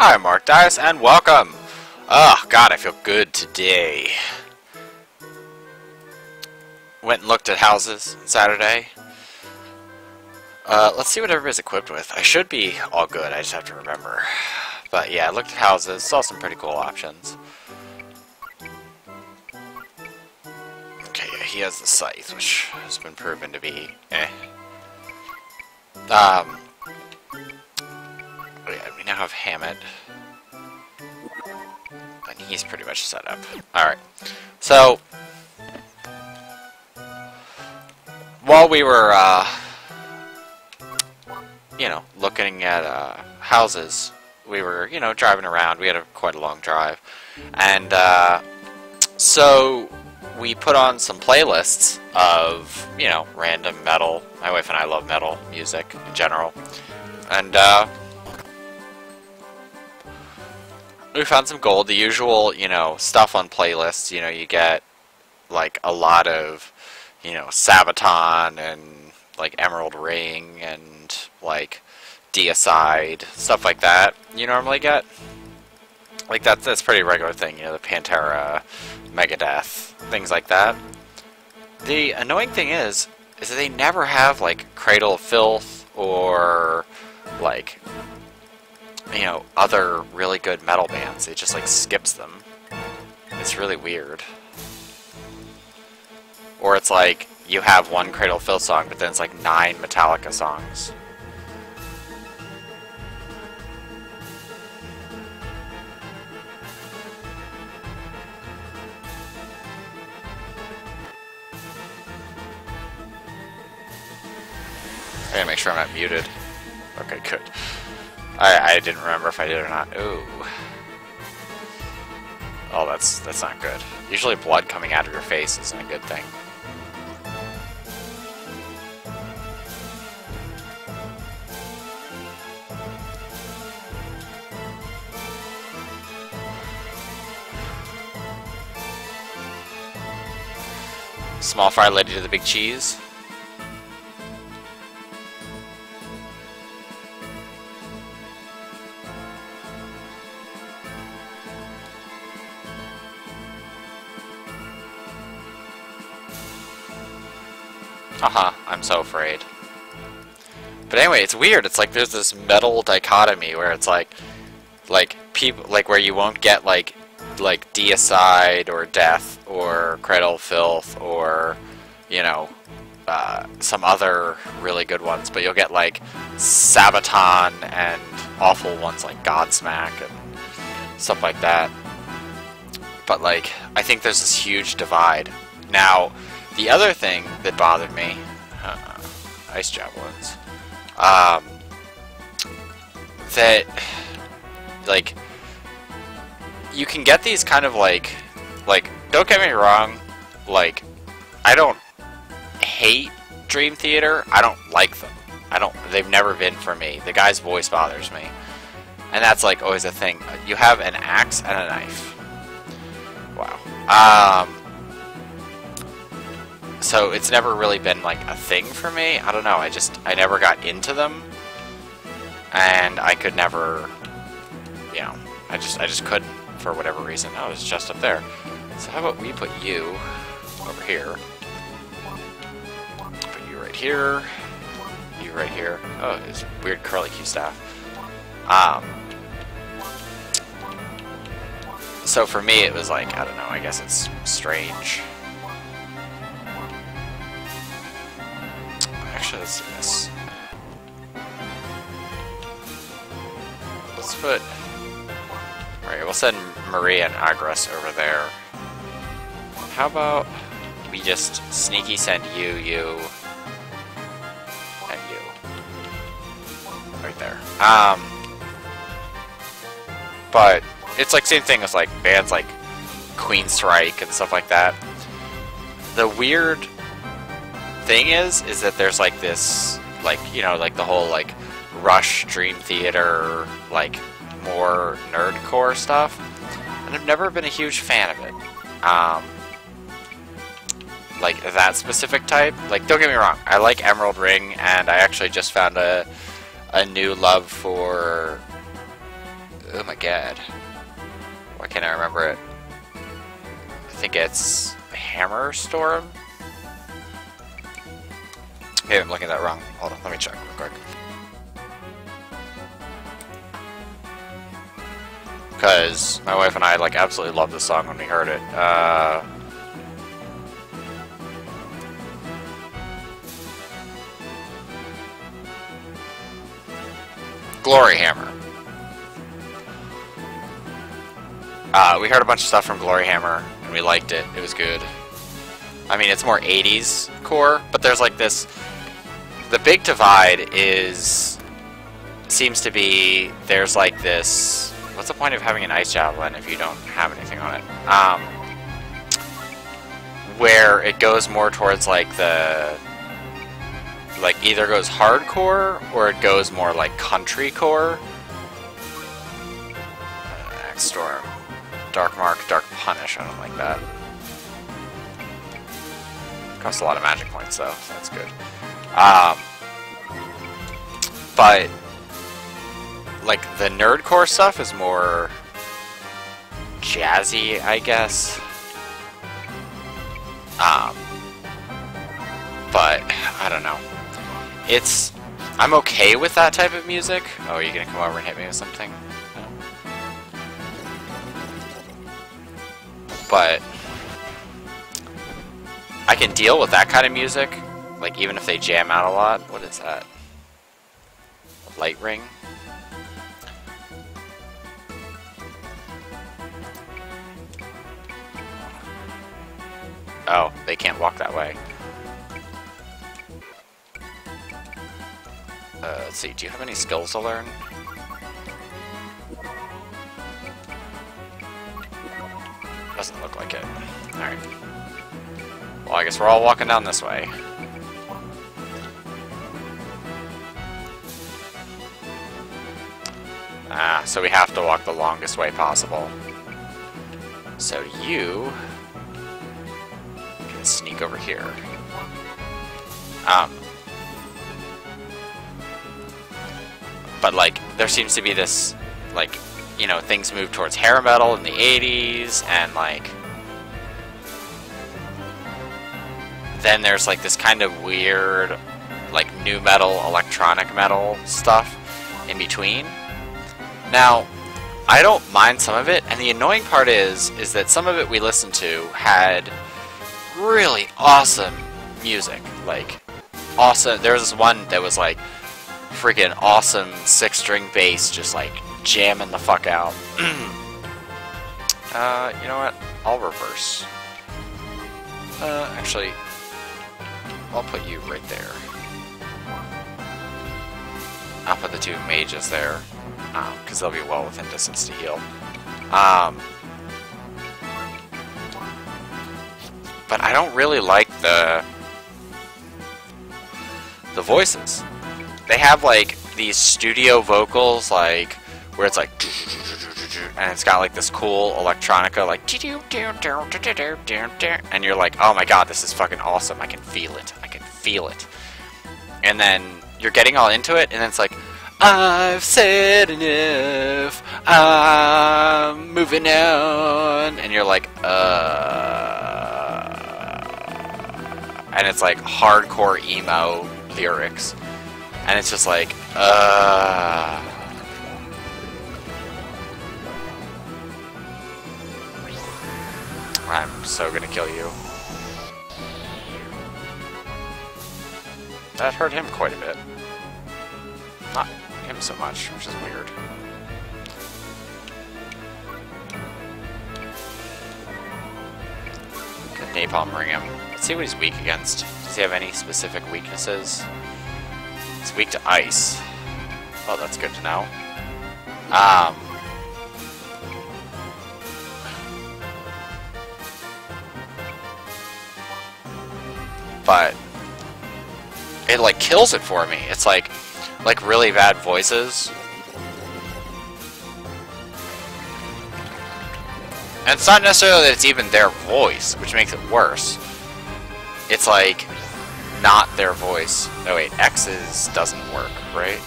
Hi, Mark Dias, and welcome! Oh, God, I feel good today. Went and looked at houses on Saturday. Let's see what everybody's equipped with. I should be all good, I just have to remember. But yeah, I looked at houses, saw some pretty cool options. Okay, yeah, he has the scythe, which has been proven to be oh yeah, we now have Hammett. And he's pretty much set up. Alright. So, while we were, you know, looking at houses, we were, you know, driving around. We had quite a long drive. And so we put on some playlists of, you know, random metal. My wife and I love metal music in general. And we found some gold, the usual, you know, stuff on playlists. You know, you get, like, a lot of, you know, Sabaton and, like, Emerald Ring and, like, Deicide, stuff like that you normally get. Like, that's pretty regular thing, you know, the Pantera, Megadeth, things like that. The annoying thing is that they never have, like, Cradle of Filth or, like, you know, other really good metal bands. It just, like, skips them. It's really weird. Or it's like, you have one Cradle of Filth song, but then it's like 9 Metallica songs. I gotta make sure I'm not muted. Okay, good. I didn't remember if I did or not. Ooh. Oh, that's not good. Usually blood coming out of your face isn't a good thing. Small fry lady to the big cheese. I'm so afraid. But anyway, it's weird. It's like there's this metal dichotomy where it's like people, like, where you won't get like Deicide or Death or Cradle of Filth or, you know, some other really good ones, but you'll get like Sabaton and awful ones like Godsmack and stuff like that. But like, I think there's this huge divide. Now, the other thing that bothered me, ice javelins, that, like, you can get these kind of like, don't get me wrong, like, I don't hate Dream Theater, I don't like them. They've never been for me. The guy's voice bothers me. And that's, like, always a thing. You have an axe and a knife. Wow. So it's never really been, like, a thing for me. I don't know, I never got into them. And I could never, you know, I just couldn't, for whatever reason. Oh, it's just up there. So how about we put you over here. Put you right here. You right here. Oh, it's weird curly Q staff. So for me it was like, I don't know, I guess it's strange. Actually, let's do this. Let's put... Alright, we'll send Maria and Agras over there. How about we just sneaky send you, and you. Right there. But it's like same thing as like bands like Queen Strike and stuff like that. The weird thing is that there's like this, like, you know, like the whole like Rush Dream Theater, like more nerdcore stuff, and I've never been a huge fan of it. Like that specific type. Like, don't get me wrong, I like Emerald Ring, and I actually just found a new love for Oh my god. Why can't I remember it? I think it's Hammer Storm? Hey, I'm looking at that wrong. Hold on, let me check real quick. Because my wife and I like absolutely loved this song when we heard it. Glory Hammer. We heard a bunch of stuff from Glory Hammer, and we liked it. It was good. I mean, it's more 80s core, but there's like this... The big divide seems to be, there's like this... What's the point of having an ice javelin if you don't have anything on it? Where it goes more towards like the... Like either goes hardcore, or it goes more like country core. Axe Storm. Dark Mark, Dark Punish, I don't like that. Costs a lot of magic points though, so that's good. But like the nerdcore stuff is more jazzy, I guess. But I don't know. I'm okay with that type of music. Oh, are you gonna come over and hit me with something? No. But I can deal with that kind of music, like even if they jam out a lot. What is that? Light ring? Oh, they can't walk that way. Let's see, do you have any skills to learn? Doesn't look like it. Alright. Well, I guess we're all walking down this way. So we have to walk the longest way possible. So you can sneak over here. But like, there seems to be this, like, you know, things move towards hair metal in the 80s, and like, then there's like this kind of weird, like, new metal, electronic metal stuff in between. Now, I don't mind some of it, and the annoying part is that some of it we listened to had really awesome music, like, awesome. There was this one that was like freaking awesome 6-string bass, just like jamming the fuck out. You know what? I'll reverse. Actually, I'll put you right there. I'll put the two mages there, because they'll be well within distance to heal. But I don't really like the voices. They have like these studio vocals, like where it's like, and it's got like this cool electronica, like, and you're like, oh my god, this is fucking awesome. I can feel it. I can feel it. And then you're getting all into it, and then it's like, I've said enough, I'm moving on, and you're like, and it's like hardcore emo lyrics, and it's just like, I'm so gonna kill you. That hurt him quite a bit. Not him so much, which is weird. Can napalm ring him. Let's see what he's weak against. Does he have any specific weaknesses? He's weak to ice. Oh, that's good to know. But it like kills it for me. It's like really bad voices. And it's not necessarily that it's even their voice, which makes it worse. It's like not their voice. Oh wait, X's doesn't work, right?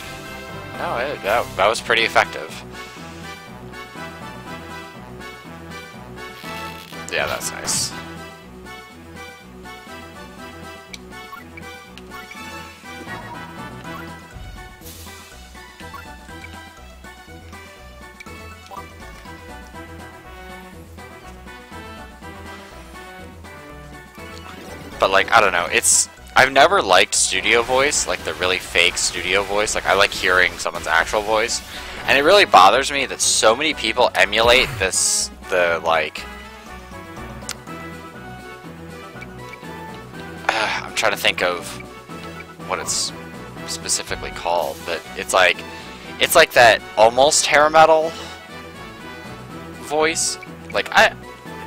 No, that was pretty effective. Yeah, that's nice. But like, I don't know, I've never liked studio voice, like the really fake studio voice. Like, I like hearing someone's actual voice. And it really bothers me that so many people emulate like... I'm trying to think of what it's specifically called, but it's like that almost hair metal voice. Like,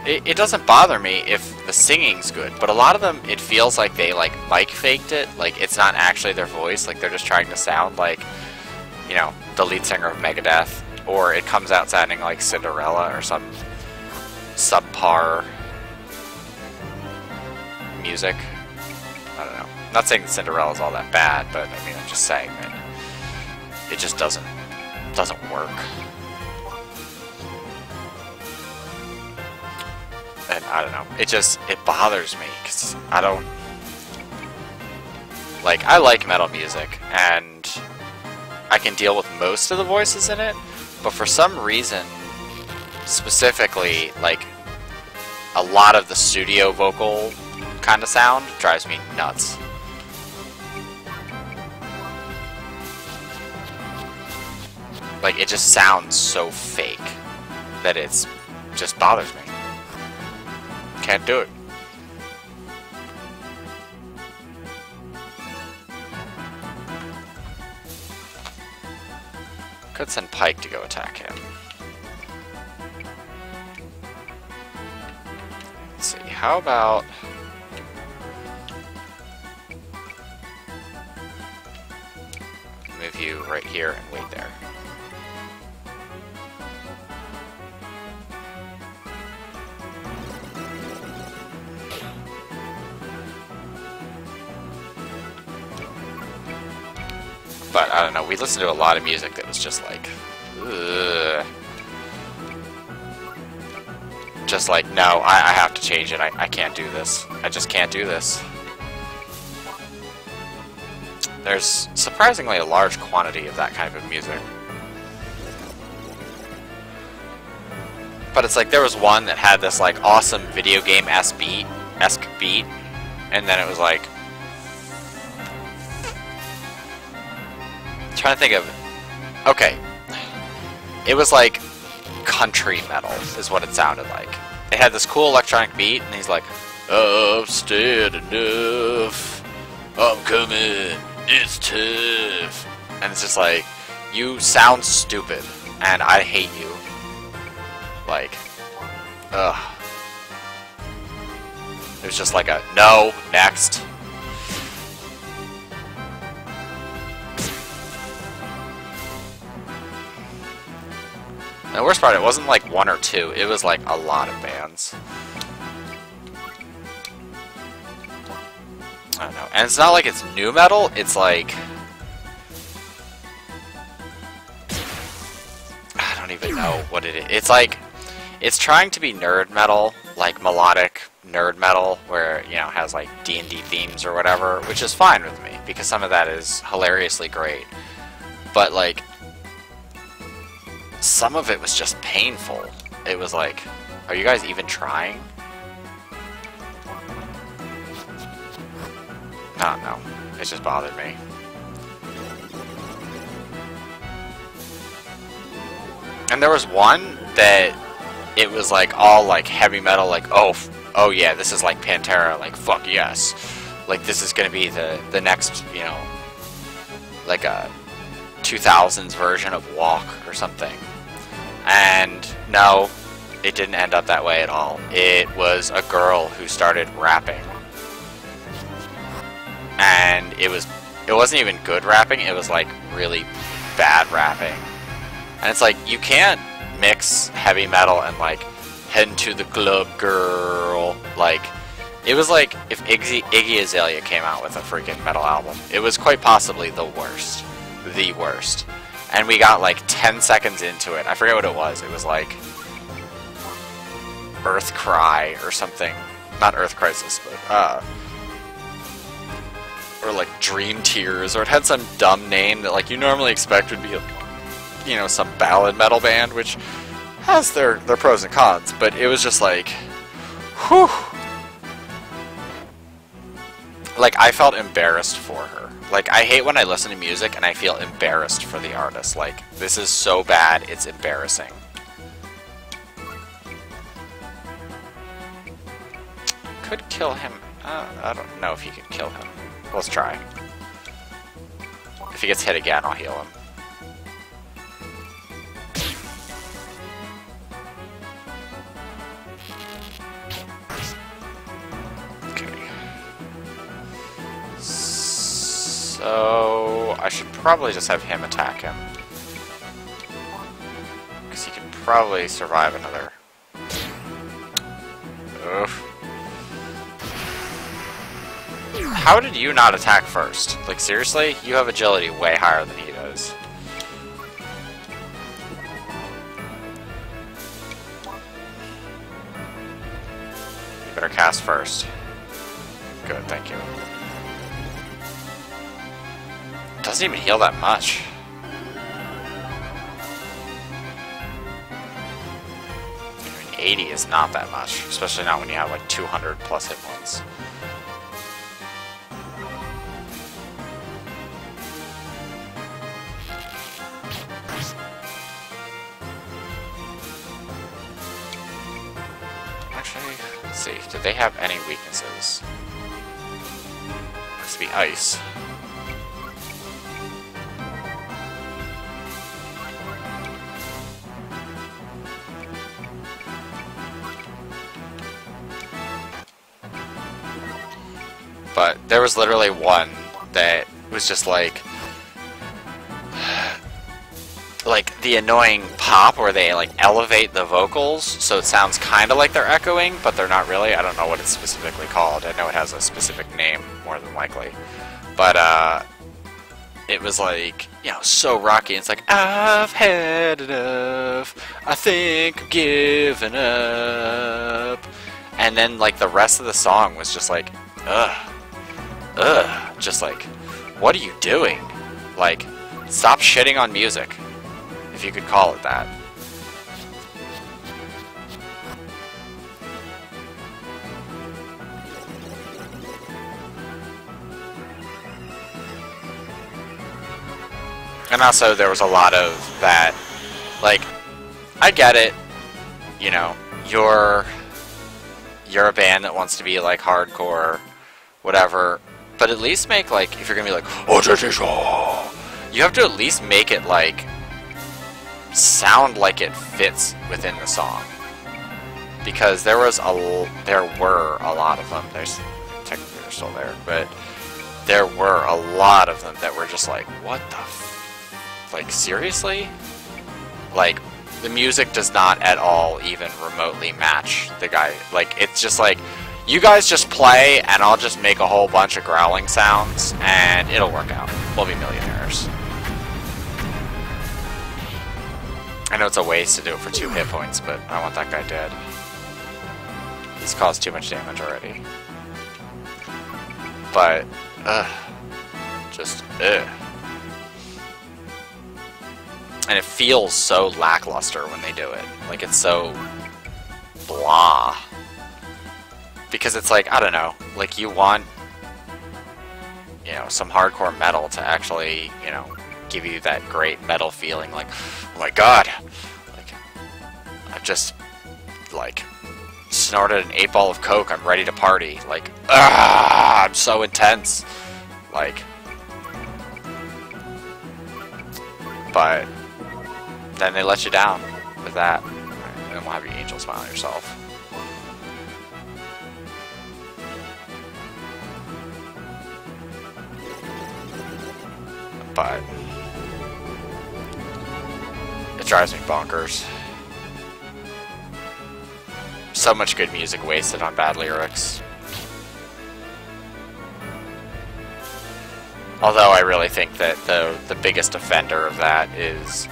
it doesn't bother me if the singing's good, but a lot of them, it feels like they like mic faked it. Like, it's not actually their voice. Like, they're just trying to sound like, you know, the lead singer of Megadeth, or it comes out sounding like Cinderella or some subpar music. I don't know. I'm not saying that Cinderella's all that bad, but I mean, I'm just saying that it just doesn't work. And I don't know, it bothers me, because I don't... Like, I like metal music, and I can deal with most of the voices in it, but for some reason, specifically, like, a lot of the studio vocal kind of sound drives me nuts. Like, it just sounds so fake that it's just bothers me. Can't do it. Could send Pike to go attack him. Let's see, how about... move you right here and wait there. But, I don't know, we listened to a lot of music that was just like, ugh. Just like, no, I have to change it. I can't do this. I just can't do this. There's surprisingly a large quantity of that kind of music. But it's like, there was one that had this like awesome video game-esque beat, and then it was like, trying to think of... Okay. It was like country metal, is what it sounded like. It had this cool electronic beat, and he's like, I've stayed enough. I'm coming. It's tough. And it's just like, you sound stupid, and I hate you. Like, ugh. It was just like a, no, next. And the worst part, it wasn't like one or two, it was like a lot of bands. I don't know. And it's not like it's new metal, it's like... I don't even know what it is. It's like... It's trying to be nerd metal, like melodic nerd metal, where, you know, has like D&D themes or whatever, which is fine with me, because some of that is hilariously great. But like... Some of it was just painful. It was like, are you guys even trying? I don't know. It just bothered me. And there was one that it was like all like heavy metal, like, oh yeah, this is like Pantera, like fuck yes. Like this is gonna be the next, you know, like a 2000s version of Walk or something. And no, it didn't end up that way at all. It was a girl who started rapping. And it wasn't even good rapping, it was like really bad rapping. And it's like, you can't mix heavy metal and like head to the club girl. Like, it was like if Iggy Azalea came out with a freaking metal album. It was quite possibly the worst. The worst. And we got like 10 seconds into it. I forget what it was. It was like... Earth Cry or something. Not Earth Crisis, but, or like Dream Tears, or it had some dumb name that like you normally expect would be, you know, some ballad metal band, which has their pros and cons, but it was just like, whew. Like, I felt embarrassed for her. Like, I hate when I listen to music and I feel embarrassed for the artist. Like, this is so bad, it's embarrassing. Could kill him. I don't know if he could kill him. Let's try. If he gets hit again, I'll heal him. Okay. So I should probably just have him attack him. Because he can probably survive another. Oof. How did you not attack first? Like, seriously? You have agility way higher than he does. You better cast first. Good, thank you. Doesn't even heal that much. I mean, 80 is not that much, especially not when you have like 200 plus hit points. Let's see, did they have any weaknesses? Looks to be ice. But there was literally one that was just like the annoying pop where they like elevate the vocals so it sounds kind of like they're echoing, but they're not really. I don't know what it's specifically called. I know it has a specific name more than likely, but it was like, you know, so rocky. It's like, I've had enough, I think I'm giving up, and then like the rest of the song was just like, just like, what are you doing? Like, stop shitting on music, if you could call it that. And also, there was a lot of that, like, I get it, you know, you're a band that wants to be, like, hardcore, whatever, but at least make, like, if you're gonna be like, oh, you have to at least make it, like, sound like it fits within the song. Because there were a lot of them, technically they're still there, but there were a lot of them that were just like, what the like, seriously? Like, the music does not at all even remotely match the guy. Like, it's just like, you guys just play, and I'll just make a whole bunch of growling sounds, and it'll work out. We'll be millionaires. I know it's a waste to do it for 2 hit points, but I want that guy dead. He's caused too much damage already. But, and it feels so lackluster when they do it. Like, it's so blah. Because it's like, I don't know, like, you want, you know, some hardcore metal to actually, you know, give you that great metal feeling, like, oh my god, like, I've just, like, snorted an 8-ball of coke, I'm ready to party, like, I'm so intense, like, but then they let you down with that, and then we'll have your angel smile at yourself. But it drives me bonkers. So much good music wasted on bad lyrics. Although I really think that the biggest offender of that is,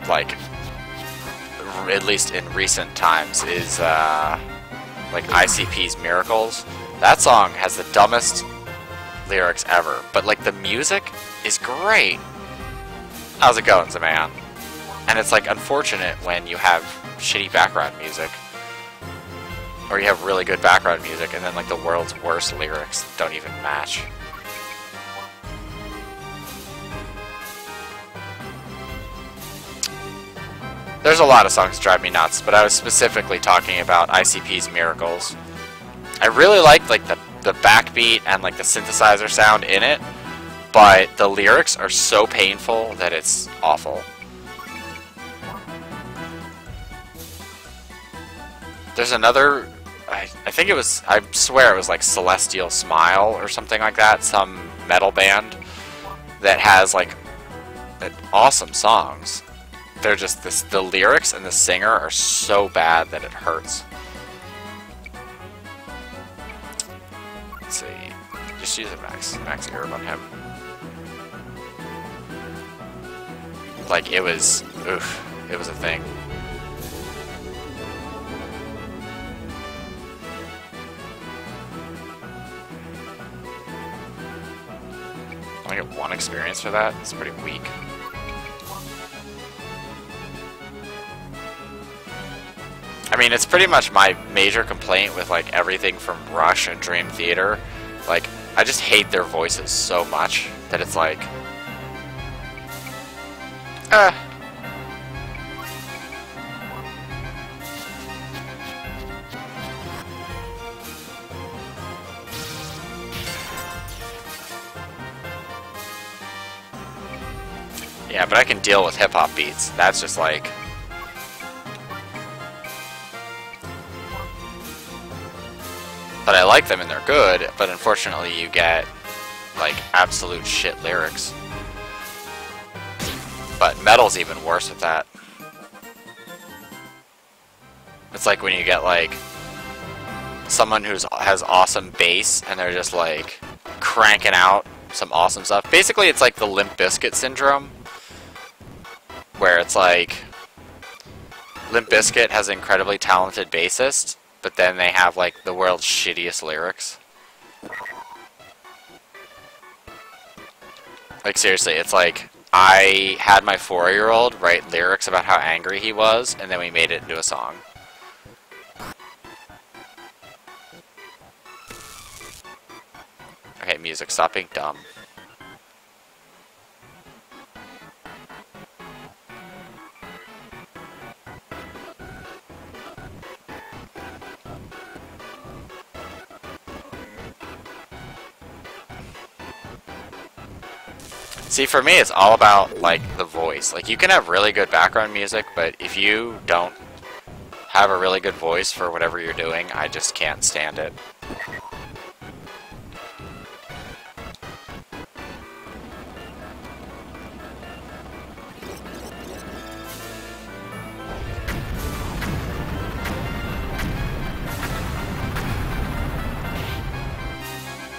like, at least in recent times, is like ICP's Miracles. That song has the dumbest lyrics ever, but like the music is great. How's it going, man? And it's like unfortunate when you have shitty background music, or you have really good background music, and then like the world's worst lyrics don't even match. There's a lot of songs that drive me nuts, but I was specifically talking about ICP's Miracles. I really liked like the backbeat and like the synthesizer sound in it, but the lyrics are so painful that it's awful. There's another, I think it was, I swear it was like Celestial Smile or something like that, some metal band that has like awesome songs. They're just, the lyrics and the singer are so bad that it hurts. Let's see, just use a max herb on him. Like it was, oof, it was a thing. I get 1 experience for that. It's pretty weak. I mean, it's pretty much my major complaint with like everything from Rush and Dream Theater. Like, I just hate their voices so much that it's like, yeah, but I can deal with hip-hop beats. That's just like... But I like them and they're good, but unfortunately you get, like, absolute shit lyrics. But metal's even worse with that. It's like when you get, like, someone who has awesome bass and they're just, like, cranking out some awesome stuff. Basically, it's like the Limp Bizkit syndrome, where it's like Limp Bizkit has an incredibly talented bassist, but then they have like the world's shittiest lyrics. Like seriously, it's like I had my 4-year-old write lyrics about how angry he was, and then we made it into a song. Okay, music, stop being dumb. See, for me, it's all about, like, the voice. Like, you can have really good background music, but if you don't have a really good voice for whatever you're doing, I just can't stand it.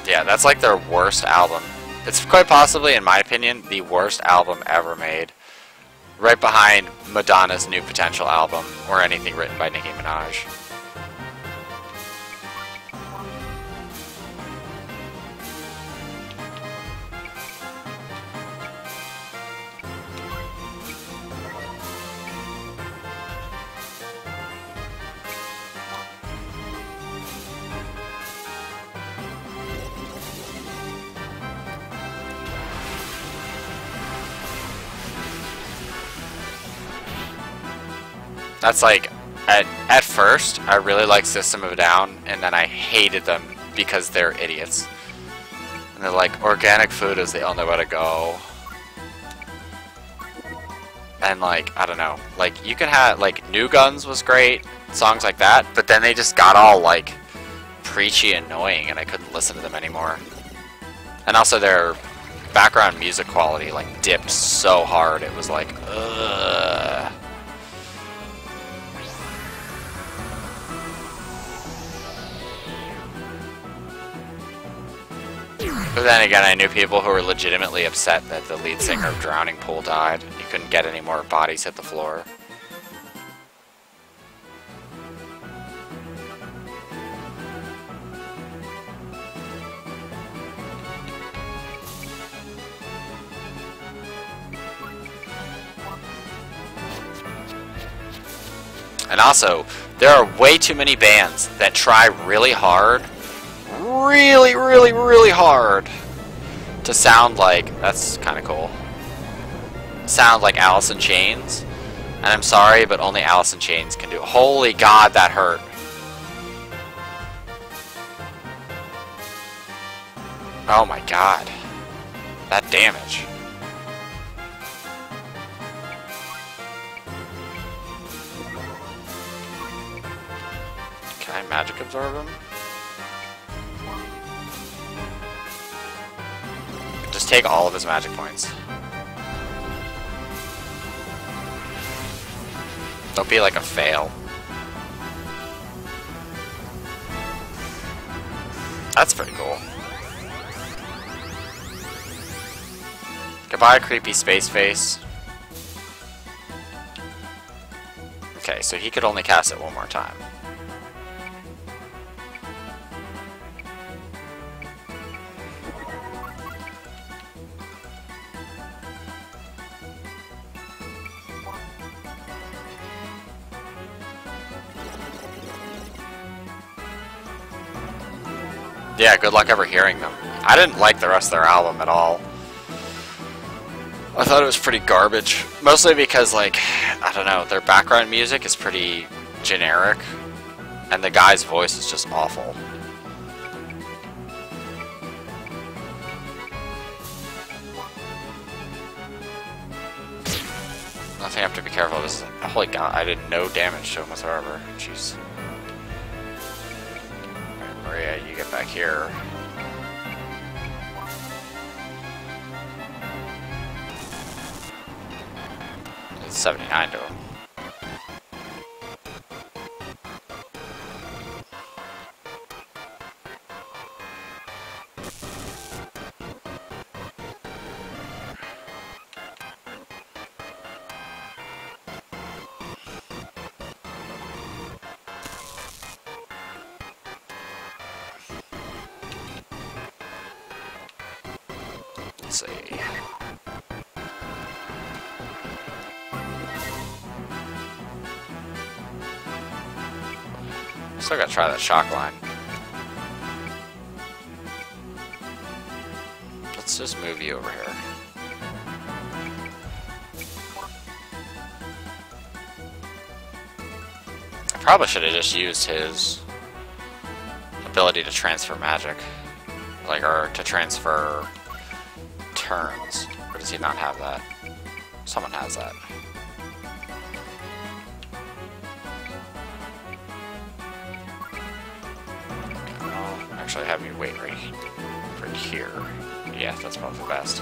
Yeah, that's like their worst album. It's quite possibly, in my opinion, the worst album ever made. Right behind Madonna's New Potential album, or anything written by Nicki Minaj. That's like, at first, I really liked System of a Down, and then I hated them because they're idiots. And they're like, organic food is the only way to go. And like, I don't know, like, you can have, like, New Guns was great, songs like that, but then they just got all, like, preachy and annoying, and I couldn't listen to them anymore. And also their background music quality, like, dipped so hard, it was like, ugh. But then again, I knew people who were legitimately upset that the lead singer of Drowning Pool died. You couldn't get any more bodies hit the floor. And also, there are way too many bands that try really hard, really hard, to sound like, that's kind of cool, sound like Alice in Chains. And I'm sorry, but only Alice in Chains can do it. Holy God, that hurt. Oh my God. That damage. Can I magic absorb him? Just take all of his magic points. Don't be like a fail. That's pretty cool. Goodbye, creepy space face. Okay, so he could only cast it one more time. Yeah, good luck ever hearing them. I didn't like the rest of their album at all. I thought it was pretty garbage. Mostly because, like, I don't know, their background music is pretty generic. And the guy's voice is just awful. Nothing I have to be careful of. This is, holy God, I did no damage to him whatsoever. Jeez. Alright, Maria, you get back here. It's 79 to him. Let's see. Still gotta try that shock line. Let's just move you over here. I probably should have just used his ability to transfer magic. Like, or to transfer turns. Or does he not have that? Someone has that. I'll actually have you wait right here. Yeah, that's probably the best.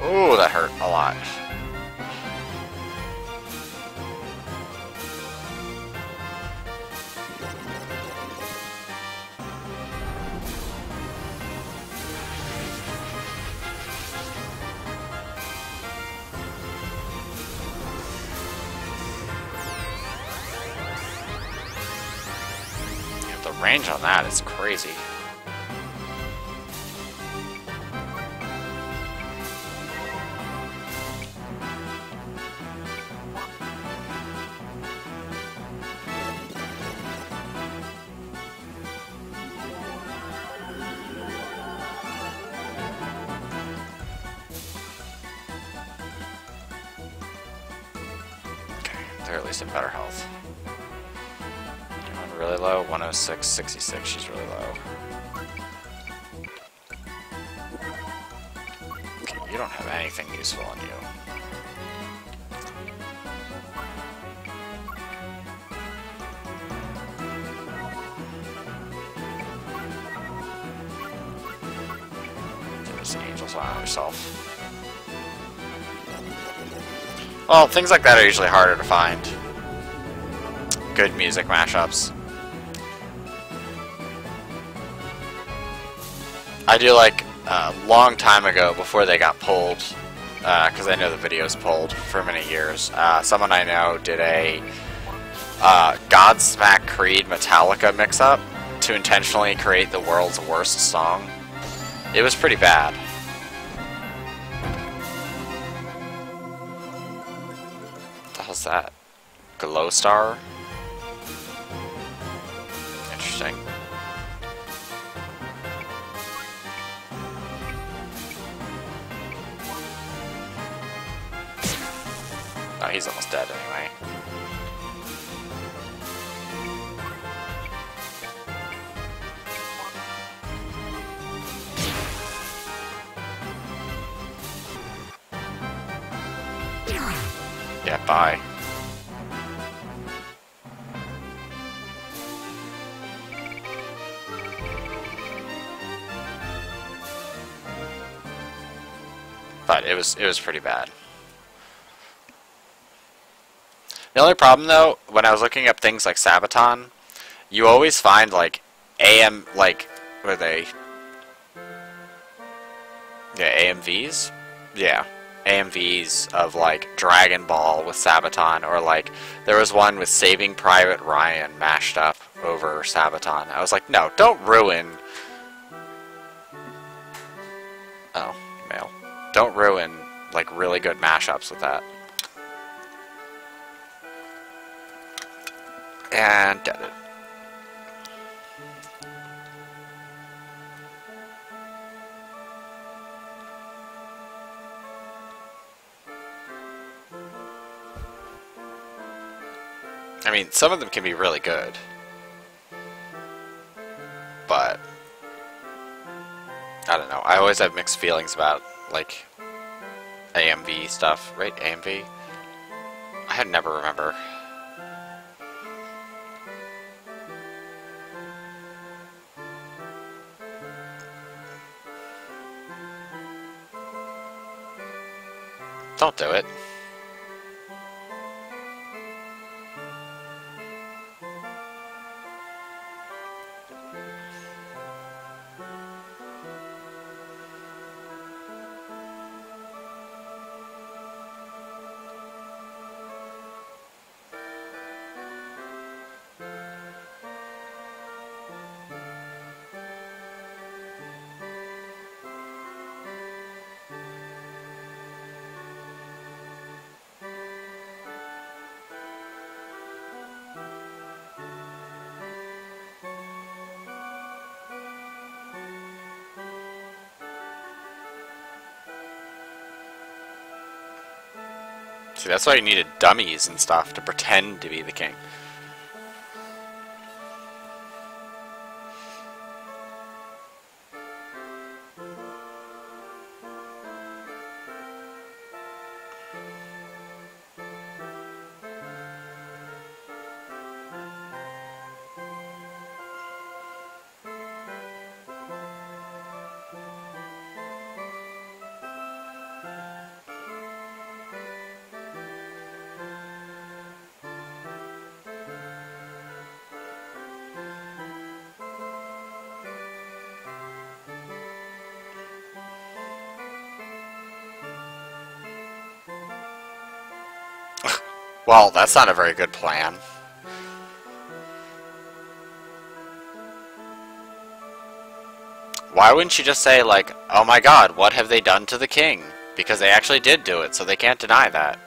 Ooh, that hurt a lot. Yeah, the range on that is crazy. They're at least in better health. One really low, 106, 66, she's really low. Okay, you don't have anything useful on you. There's angels on yourself. Well, things like that are usually harder to find. Good music mashups. I do like a long time ago, before they got pulled, because I know the video's pulled for many years, someone I know did a Godsmack Creed Metallica mix-up to intentionally create the world's worst song. It was pretty bad. What the hell's that? Glow Star? Interesting. Oh, he's almost dead anyway. Yeah, bye. But it was pretty bad. The only problem though, when I was looking up things like Sabaton, you always find like what are they? Yeah, AMVs? Yeah. AMVs of like Dragon Ball with Sabaton, or like there was one with Saving Private Ryan mashed up over Sabaton. I was like, no, don't ruin. Oh, mail. Don't ruin like really good mashups with that. And dead it. I mean, some of them can be really good, but I don't know. I always have mixed feelings about like AMV stuff, right? AMV? I never remember. Don't do it. See, that's why you needed dummies and stuff to pretend to be the king. Well, that's not a very good plan. Why wouldn't you just say, like, oh my god, what have they done to the king? Because they actually did do it, so they can't deny that.